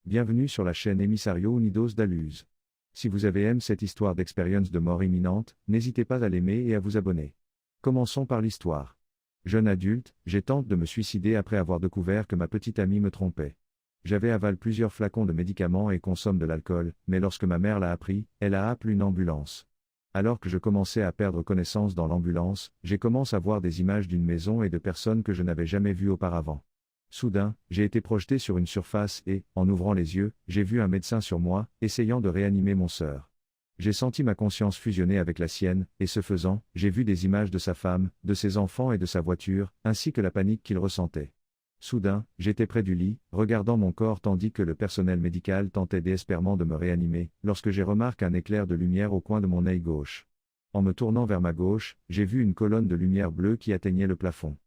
Bienvenue sur la chaîne Emissario Unidos da Luz. Si vous avez aimé cette histoire d'expérience de mort imminente, n'hésitez pas à l'aimer et à vous abonner. Commençons par l'histoire. Jeune adulte, j'ai tenté de me suicider après avoir découvert que ma petite amie me trompait. J'avais avalé plusieurs flacons de médicaments et consomme de l'alcool, mais lorsque ma mère l'a appris, elle a appelé une ambulance. Alors que je commençais à perdre connaissance dans l'ambulance, j'ai commencé à voir des images d'une maison et de personnes que je n'avais jamais vues auparavant. Soudain, j'ai été projeté sur une surface et, en ouvrant les yeux, j'ai vu un médecin sur moi, essayant de réanimer mon sœur. J'ai senti ma conscience fusionner avec la sienne, et ce faisant, j'ai vu des images de sa femme, de ses enfants et de sa voiture, ainsi que la panique qu'il ressentait. Soudain, j'étais près du lit, regardant mon corps tandis que le personnel médical tentait désespérément de me réanimer, lorsque j'ai remarqué un éclair de lumière au coin de mon œil gauche. En me tournant vers ma gauche, j'ai vu une colonne de lumière bleue qui atteignait le plafond.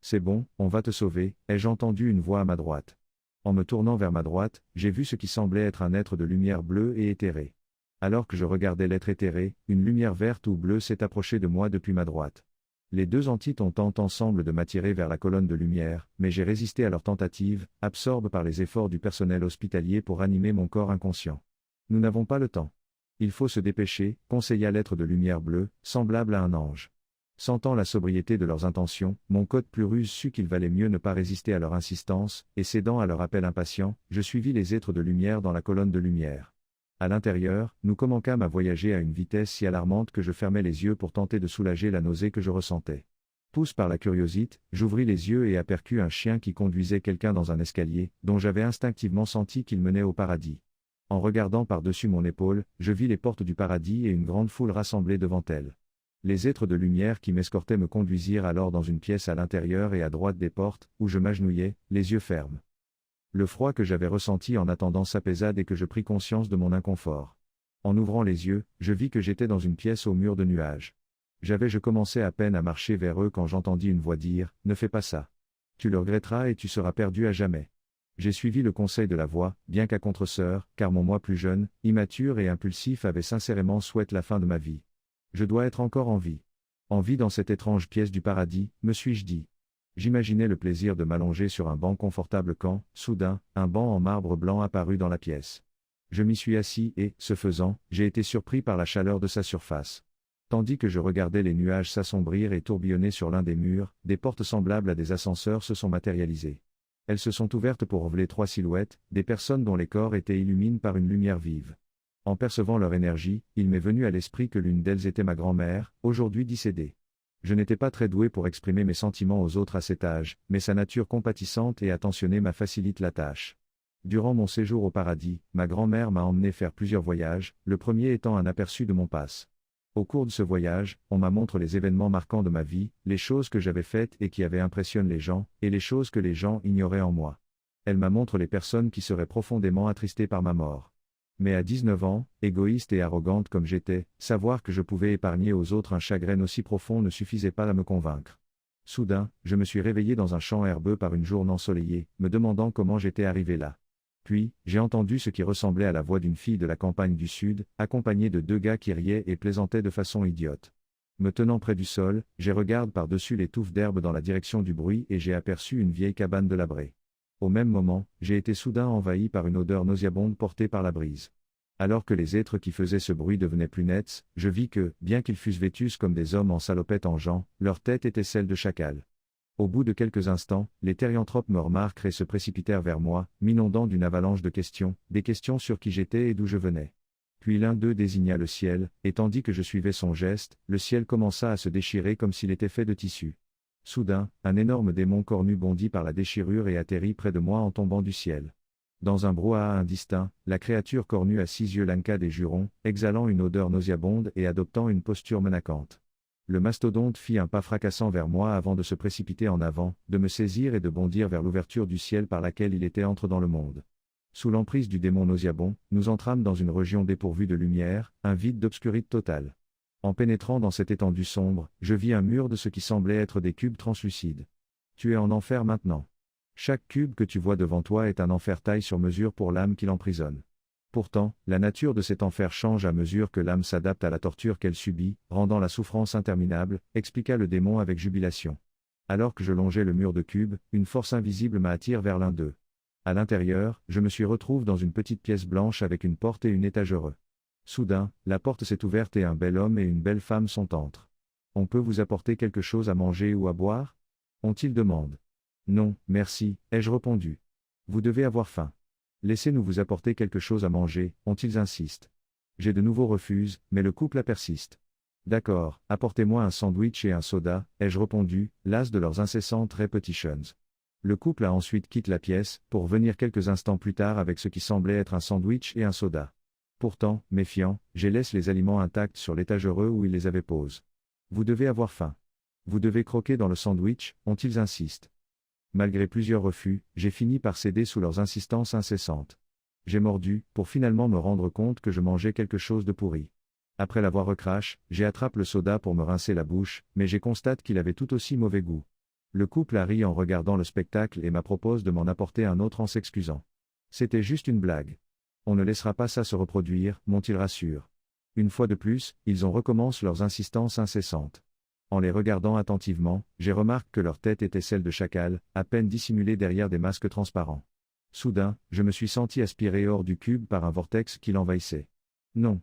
C'est bon, on va te sauver, ai-je entendu une voix à ma droite. En me tournant vers ma droite, j'ai vu ce qui semblait être un être de lumière bleue et éthéré. Alors que je regardais l'être éthéré, une lumière verte ou bleue s'est approchée de moi depuis ma droite. Les deux entités ont tenté ensemble de m'attirer vers la colonne de lumière, mais j'ai résisté à leur tentative, absorbé par les efforts du personnel hospitalier pour ranimer mon corps inconscient. Nous n'avons pas le temps. Il faut se dépêcher, conseilla l'être de lumière bleue, semblable à un ange. Sentant la sobriété de leurs intentions, mon code plus ruse sut qu'il valait mieux ne pas résister à leur insistance, et cédant à leur appel impatient, je suivis les êtres de lumière dans la colonne de lumière. À l'intérieur, nous commençâmes à voyager à une vitesse si alarmante que je fermais les yeux pour tenter de soulager la nausée que je ressentais. Poussé par la curiosité, j'ouvris les yeux et aperçus un chien qui conduisait quelqu'un dans un escalier, dont j'avais instinctivement senti qu'il menait au paradis. En regardant par-dessus mon épaule, je vis les portes du paradis et une grande foule rassemblée devant elles. Les êtres de lumière qui m'escortaient me conduisirent alors dans une pièce à l'intérieur et à droite des portes, où je m'agenouillai, les yeux fermes. Le froid que j'avais ressenti en attendant s'apaisa dès que je pris conscience de mon inconfort. En ouvrant les yeux, je vis que j'étais dans une pièce au mur de nuages. Je commençais à peine à marcher vers eux quand j'entendis une voix dire « Ne fais pas ça. Tu le regretteras et tu seras perdu à jamais. » J'ai suivi le conseil de la voix, bien qu'à contre-sœur, car mon moi plus jeune, immature et impulsif avait sincèrement souhaité la fin de ma vie. Je dois être encore en vie. En vie dans cette étrange pièce du paradis, me suis-je dit. J'imaginais le plaisir de m'allonger sur un banc confortable quand, soudain, un banc en marbre blanc apparut dans la pièce. Je m'y suis assis et, ce faisant, j'ai été surpris par la chaleur de sa surface. Tandis que je regardais les nuages s'assombrir et tourbillonner sur l'un des murs, des portes semblables à des ascenseurs se sont matérialisées. Elles se sont ouvertes pour révéler trois silhouettes, des personnes dont les corps étaient illuminés par une lumière vive. En percevant leur énergie, il m'est venu à l'esprit que l'une d'elles était ma grand-mère, aujourd'hui décédée. Je n'étais pas très doué pour exprimer mes sentiments aux autres à cet âge, mais sa nature compatissante et attentionnée m'a facilité la tâche. Durant mon séjour au paradis, ma grand-mère m'a emmené faire plusieurs voyages, le premier étant un aperçu de mon passe. Au cours de ce voyage, on m'a montré les événements marquants de ma vie, les choses que j'avais faites et qui avaient impressionné les gens, et les choses que les gens ignoraient en moi. Elle m'a montré les personnes qui seraient profondément attristées par ma mort. Mais à 19 ans, égoïste et arrogante comme j'étais, savoir que je pouvais épargner aux autres un chagrin aussi profond ne suffisait pas à me convaincre. Soudain, je me suis réveillé dans un champ herbeux par une journée ensoleillée, me demandant comment j'étais arrivé là. Puis, j'ai entendu ce qui ressemblait à la voix d'une fille de la campagne du Sud, accompagnée de deux gars qui riaient et plaisantaient de façon idiote. Me tenant près du sol, j'ai regardé par-dessus les touffes d'herbe dans la direction du bruit et j'ai aperçu une vieille cabane délabrée. Au même moment, j'ai été soudain envahi par une odeur nauséabonde portée par la brise. Alors que les êtres qui faisaient ce bruit devenaient plus nets, je vis que, bien qu'ils fussent vêtus comme des hommes en salopette en gens, leur tête était celle de chacal. Au bout de quelques instants, les thérianthropes me remarquèrent et se précipitèrent vers moi, m'inondant d'une avalanche de questions, des questions sur qui j'étais et d'où je venais. Puis l'un d'eux désigna le ciel, et tandis que je suivais son geste, le ciel commença à se déchirer comme s'il était fait de tissu. Soudain, un énorme démon cornu bondit par la déchirure et atterrit près de moi en tombant du ciel. Dans un brouhaha indistinct, la créature cornue à 6 yeux lanka des jurons, exhalant une odeur nauséabonde et adoptant une posture menaçante. Le mastodonte fit un pas fracassant vers moi avant de se précipiter en avant, de me saisir et de bondir vers l'ouverture du ciel par laquelle il était entré dans le monde. Sous l'emprise du démon nauséabond, nous entrâmes dans une région dépourvue de lumière, un vide d'obscurité totale. En pénétrant dans cette étendue sombre, je vis un mur de ce qui semblait être des cubes translucides. Tu es en enfer maintenant. Chaque cube que tu vois devant toi est un enfer taille sur mesure pour l'âme qui l'emprisonne. Pourtant, la nature de cet enfer change à mesure que l'âme s'adapte à la torture qu'elle subit, rendant la souffrance interminable, expliqua le démon avec jubilation. Alors que je longeais le mur de cubes, une force invisible m'a attiré vers l'un d'eux. À l'intérieur, je me suis retrouvé dans une petite pièce blanche avec une porte et une étagère. Soudain, la porte s'est ouverte et un bel homme et une belle femme sont entrés. On peut vous apporter quelque chose à manger ou à boire? Ont-ils demandé. Non, merci, ai-je répondu. Vous devez avoir faim. Laissez-nous vous apporter quelque chose à manger, ont-ils insisté. J'ai de nouveau refusé, mais le couple persiste. D'accord, apportez-moi un sandwich et un soda, ai-je répondu, las de leurs incessantes répétitions. Le couple a ensuite quitté la pièce, pour venir quelques instants plus tard avec ce qui semblait être un sandwich et un soda. Pourtant, méfiant, j'ai laissé les aliments intacts sur l'étagère où ils les avaient posés. Vous devez avoir faim. Vous devez croquer dans le sandwich, ont-ils insisté. Malgré plusieurs refus, j'ai fini par céder sous leurs insistances incessantes. J'ai mordu, pour finalement me rendre compte que je mangeais quelque chose de pourri. Après l'avoir recraché, j'ai attrapé le soda pour me rincer la bouche, mais j'ai constaté qu'il avait tout aussi mauvais goût. Le couple a ri en regardant le spectacle et m'a proposé de m'en apporter un autre en s'excusant. C'était juste une blague. On ne laissera pas ça se reproduire, m'ont-ils rassuré. Une fois de plus, ils ont recommencé leurs insistances incessantes. En les regardant attentivement, j'ai remarqué que leur tête était celle de chacal, à peine dissimulée derrière des masques transparents. Soudain, je me suis senti aspiré hors du cube par un vortex qui l'envahissait. Non.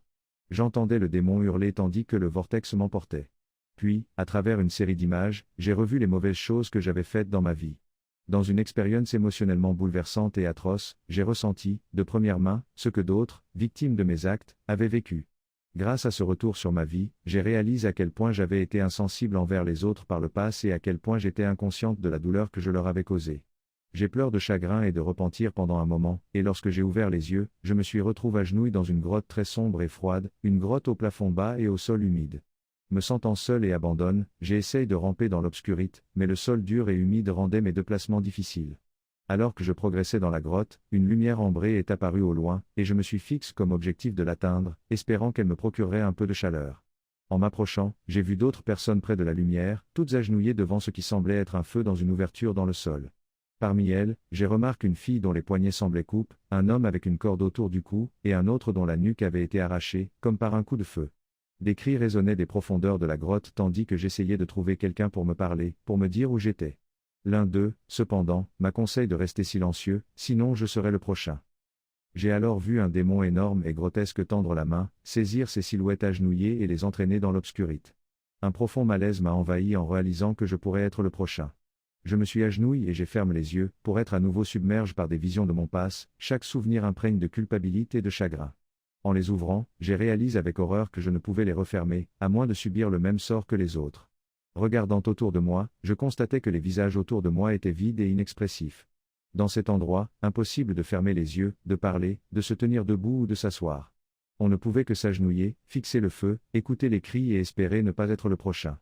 J'entendais le démon hurler tandis que le vortex m'emportait. Puis, à travers une série d'images, j'ai revu les mauvaises choses que j'avais faites dans ma vie. Dans une expérience émotionnellement bouleversante et atroce, j'ai ressenti, de première main, ce que d'autres, victimes de mes actes, avaient vécu. Grâce à ce retour sur ma vie, j'ai réalisé à quel point j'avais été insensible envers les autres par le passé et à quel point j'étais inconsciente de la douleur que je leur avais causée. J'ai pleuré de chagrin et de repentir pendant un moment, et lorsque j'ai ouvert les yeux, je me suis retrouvé à genoux dans une grotte très sombre et froide, une grotte au plafond bas et au sol humide. Me sentant seul et abandonné, j'ai essayé de ramper dans l'obscurité, mais le sol dur et humide rendait mes déplacements difficiles. Alors que je progressais dans la grotte, une lumière ambrée est apparue au loin, et je me suis fixé comme objectif de l'atteindre, espérant qu'elle me procurerait un peu de chaleur. En m'approchant, j'ai vu d'autres personnes près de la lumière, toutes agenouillées devant ce qui semblait être un feu dans une ouverture dans le sol. Parmi elles, j'ai remarqué une fille dont les poignets semblaient coupes, un homme avec une corde autour du cou, et un autre dont la nuque avait été arrachée, comme par un coup de feu. Des cris résonnaient des profondeurs de la grotte tandis que j'essayais de trouver quelqu'un pour me parler, pour me dire où j'étais. L'un d'eux, cependant, m'a conseillé de rester silencieux, sinon je serais le prochain. J'ai alors vu un démon énorme et grotesque tendre la main, saisir ces silhouettes agenouillées et les entraîner dans l'obscurité. Un profond malaise m'a envahi en réalisant que je pourrais être le prochain. Je me suis agenouillé et j'ai fermé les yeux, pour être à nouveau submergé par des visions de mon passé, chaque souvenir imprègne de culpabilité et de chagrin. En les ouvrant, j'ai réalisé avec horreur que je ne pouvais les refermer, à moins de subir le même sort que les autres. Regardant autour de moi, je constatais que les visages autour de moi étaient vides et inexpressifs. Dans cet endroit, impossible de fermer les yeux, de parler, de se tenir debout ou de s'asseoir. On ne pouvait que s'agenouiller, fixer le feu, écouter les cris et espérer ne pas être le prochain.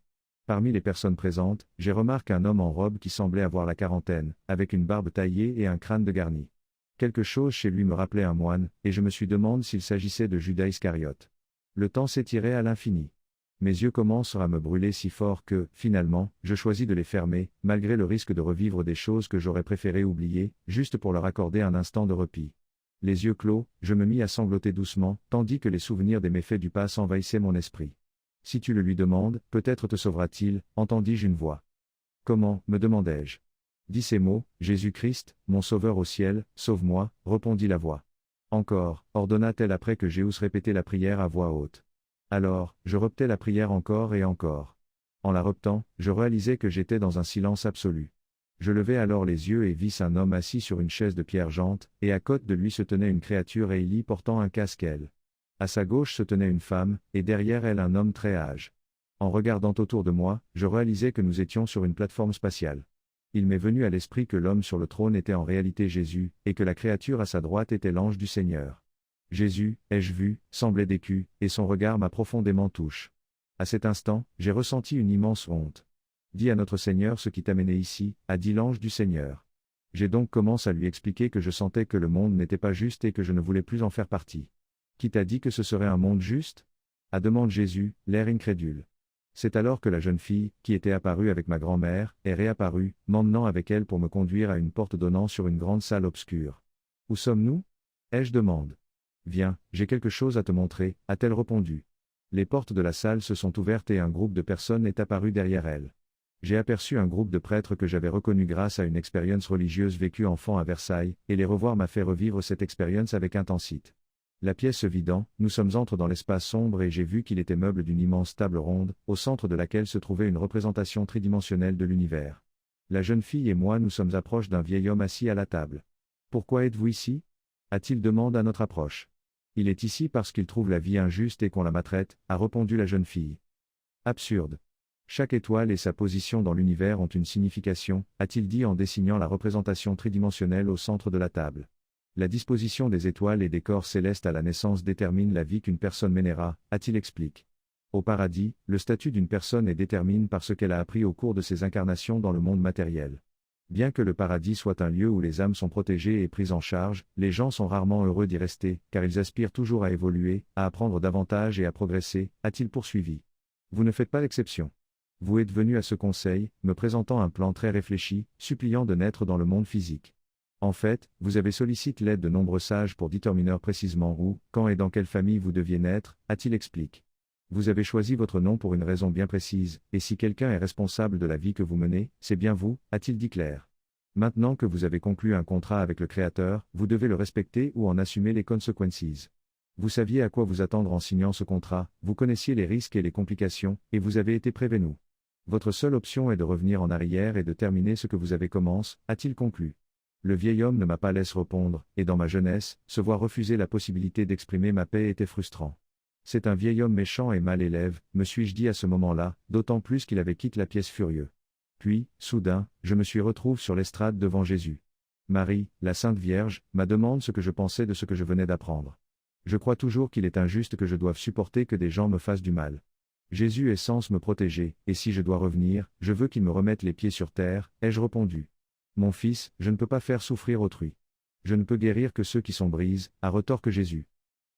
Parmi les personnes présentes, j'ai remarqué un homme en robe qui semblait avoir la quarantaine, avec une barbe taillée et un crâne de garni. Quelque chose chez lui me rappelait un moine, et je me suis demandé s'il s'agissait de Judas Iscariote. Le temps s'étirait à l'infini. Mes yeux commencent à me brûler si fort que, finalement, je choisis de les fermer, malgré le risque de revivre des choses que j'aurais préféré oublier, juste pour leur accorder un instant de repos. Les yeux clos, je me mis à sangloter doucement, tandis que les souvenirs des méfaits du passé envahissaient mon esprit. Si tu le lui demandes, peut-être te sauvera-t-il, entendis-je une voix. Comment, me demandai-je. Dis ces mots, Jésus-Christ, mon sauveur au ciel, sauve-moi, répondit la voix. Encore, ordonna-t-elle après que j'eusse répété la prière à voix haute. Alors, je repetai la prière encore et encore. En la repetant, je réalisai que j'étais dans un silence absolu. Je levai alors les yeux et vis un homme assis sur une chaise de pierre jante, et à côté de lui se tenait une créature ailée portant un casque aile. À sa gauche se tenait une femme, et derrière elle un homme très âgé. En regardant autour de moi, je réalisai que nous étions sur une plateforme spatiale. Il m'est venu à l'esprit que l'homme sur le trône était en réalité Jésus, et que la créature à sa droite était l'ange du Seigneur. Jésus, ai-je vu, semblait décu, et son regard m'a profondément touché. À cet instant, j'ai ressenti une immense honte. Dis à notre Seigneur ce qui t'a mené ici, a dit l'ange du Seigneur. J'ai donc commencé à lui expliquer que je sentais que le monde n'était pas juste et que je ne voulais plus en faire partie. Qui t'a dit que ce serait un monde juste? A demandé Jésus, l'air incrédule. C'est alors que la jeune fille, qui était apparue avec ma grand-mère, est réapparue, m'emmenant avec elle pour me conduire à une porte donnant sur une grande salle obscure. Où sommes-nous? Ai-je demandé. Viens, j'ai quelque chose à te montrer, a-t-elle répondu. Les portes de la salle se sont ouvertes et un groupe de personnes est apparu derrière elle. J'ai aperçu un groupe de prêtres que j'avais reconnus grâce à une expérience religieuse vécue enfant à Versailles, et les revoir m'a fait revivre cette expérience avec intensité. La pièce se vidant, nous sommes entrés dans l'espace sombre et j'ai vu qu'il était meuble d'une immense table ronde, au centre de laquelle se trouvait une représentation tridimensionnelle de l'univers. La jeune fille et moi nous sommes approchés d'un vieil homme assis à la table. « Pourquoi êtes-vous ici » a-t-il demandé à notre approche. « Il est ici parce qu'il trouve la vie injuste et qu'on la maltraite » a répondu la jeune fille. Absurde. Chaque étoile et sa position dans l'univers ont une signification, a-t-il dit en dessinant la représentation tridimensionnelle au centre de la table. La disposition des étoiles et des corps célestes à la naissance détermine la vie qu'une personne mènera, a-t-il expliqué. Au paradis, le statut d'une personne est déterminé par ce qu'elle a appris au cours de ses incarnations dans le monde matériel. Bien que le paradis soit un lieu où les âmes sont protégées et prises en charge, les gens sont rarement heureux d'y rester, car ils aspirent toujours à évoluer, à apprendre davantage et à progresser, a-t-il poursuivi. Vous ne faites pas l'exception. Vous êtes venu à ce conseil, me présentant un plan très réfléchi, suppliant de naître dans le monde physique. En fait, vous avez sollicité l'aide de nombreux sages pour déterminer précisément où, quand et dans quelle famille vous deviez naître, a-t-il expliqué. Vous avez choisi votre nom pour une raison bien précise, et si quelqu'un est responsable de la vie que vous menez, c'est bien vous, a-t-il dit clair. Maintenant que vous avez conclu un contrat avec le Créateur, vous devez le respecter ou en assumer les conséquences. Vous saviez à quoi vous attendre en signant ce contrat, vous connaissiez les risques et les complications, et vous avez été prévenu. Votre seule option est de revenir en arrière et de terminer ce que vous avez commencé, a-t-il conclu. Le vieil homme ne m'a pas laissé répondre, et dans ma jeunesse, se voir refuser la possibilité d'exprimer ma paix était frustrant. C'est un vieil homme méchant et mal élève, me suis-je dit à ce moment-là, d'autant plus qu'il avait quitté la pièce furieux. Puis, soudain, je me suis retrouvé sur l'estrade devant Jésus. Marie, la Sainte Vierge, m'a demandé ce que je pensais de ce que je venais d'apprendre. Je crois toujours qu'il est injuste que je doive supporter que des gens me fassent du mal. Jésus est censé me protéger, et si je dois revenir, je veux qu'il me remette les pieds sur terre, ai-je répondu. Mon fils, je ne peux pas faire souffrir autrui. Je ne peux guérir que ceux qui sont brisés, à retort que Jésus.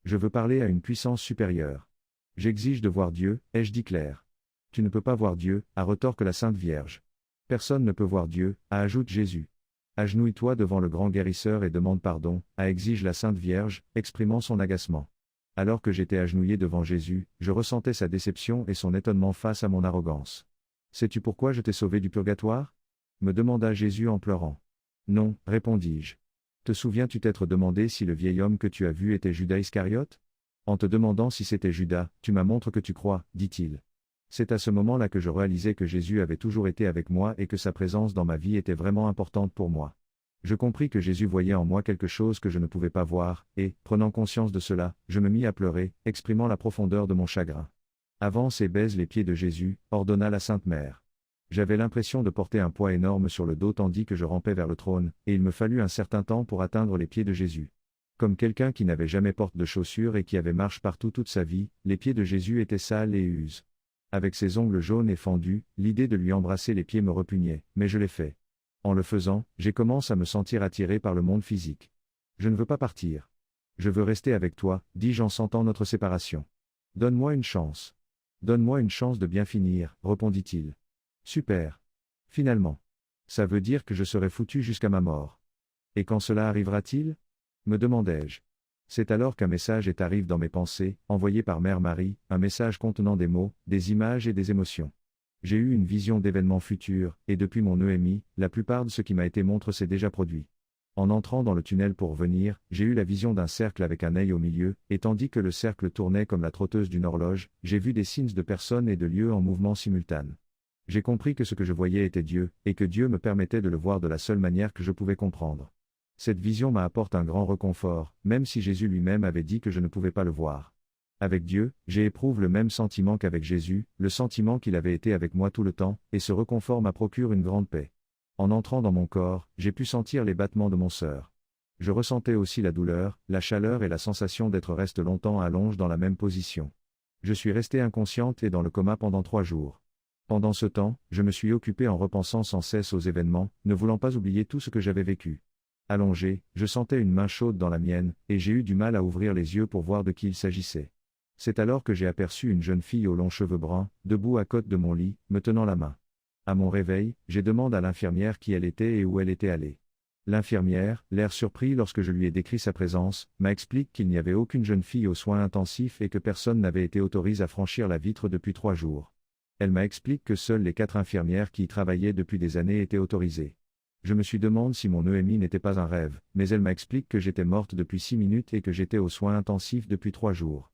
Je veux parler à une puissance supérieure. J'exige de voir Dieu, ai-je dit clair. Tu ne peux pas voir Dieu, à retort que la Sainte Vierge. Personne ne peut voir Dieu, a ajoute Jésus. Agenouille-toi devant le grand guérisseur et demande pardon, a exige la Sainte Vierge, exprimant son agacement. Alors que j'étais agenouillé devant Jésus, je ressentais sa déception et son étonnement face à mon arrogance. Sais-tu pourquoi je t'ai sauvé du purgatoire ? Me demanda Jésus en pleurant. Non, répondis-je. Te souviens-tu t'être demandé si le vieil homme que tu as vu était Judas Iscariote ? En te demandant si c'était Judas, tu m'as montré que tu crois, dit-il. C'est à ce moment-là que je réalisais que Jésus avait toujours été avec moi et que sa présence dans ma vie était vraiment importante pour moi. Je compris que Jésus voyait en moi quelque chose que je ne pouvais pas voir, et, prenant conscience de cela, je me mis à pleurer, exprimant la profondeur de mon chagrin. Avance et baise les pieds de Jésus, ordonna la Sainte Mère. J'avais l'impression de porter un poids énorme sur le dos tandis que je rampais vers le trône, et il me fallut un certain temps pour atteindre les pieds de Jésus. Comme quelqu'un qui n'avait jamais porté de chaussures et qui avait marché partout toute sa vie, les pieds de Jésus étaient sales et usés. Avec ses ongles jaunes et fendus, l'idée de lui embrasser les pieds me repugnait, mais je l'ai fait. En le faisant, j'ai commencé à me sentir attiré par le monde physique. Je ne veux pas partir. Je veux rester avec toi, dis-je en sentant notre séparation. Donne-moi une chance. Donne-moi une chance de bien finir, répondit-il. Super. Finalement. Ça veut dire que je serai foutu jusqu'à ma mort. Et quand cela arrivera-t-il ? Me demandai-je. C'est alors qu'un message arrive dans mes pensées, envoyé par Mère Marie, un message contenant des mots, des images et des émotions. J'ai eu une vision d'événements futurs, et depuis mon EMI, la plupart de ce qui m'a été montré s'est déjà produit. En entrant dans le tunnel pour venir, j'ai eu la vision d'un cercle avec un œil au milieu, et tandis que le cercle tournait comme la trotteuse d'une horloge, j'ai vu des signes de personnes et de lieux en mouvement simultané. J'ai compris que ce que je voyais était Dieu, et que Dieu me permettait de le voir de la seule manière que je pouvais comprendre. Cette vision m'apporte un grand réconfort, même si Jésus lui-même avait dit que je ne pouvais pas le voir. Avec Dieu, j'éprouve le même sentiment qu'avec Jésus, le sentiment qu'il avait été avec moi tout le temps, et ce réconfort m'a procure une grande paix. En entrant dans mon corps, j'ai pu sentir les battements de mon cœur. Je ressentais aussi la douleur, la chaleur et la sensation d'être resté longtemps allongé dans la même position. Je suis resté inconsciente et dans le coma pendant 3 jours. Pendant ce temps, je me suis occupé en repensant sans cesse aux événements, ne voulant pas oublier tout ce que j'avais vécu. Allongé, je sentais une main chaude dans la mienne, et j'ai eu du mal à ouvrir les yeux pour voir de qui il s'agissait. C'est alors que j'ai aperçu une jeune fille aux longs cheveux bruns, debout à côté de mon lit, me tenant la main. À mon réveil, j'ai demandé à l'infirmière qui elle était et où elle était allée. L'infirmière, l'air surpris lorsque je lui ai décrit sa présence, m'a expliqué qu'il n'y avait aucune jeune fille aux soins intensifs et que personne n'avait été autorisé à franchir la vitre depuis 3 jours. Elle m'explique que seules les 4 infirmières qui y travaillaient depuis des années étaient autorisées. Je me suis demandé si mon EMI n'était pas un rêve, mais elle m'explique que j'étais morte depuis 6 minutes et que j'étais aux soins intensifs depuis 3 jours.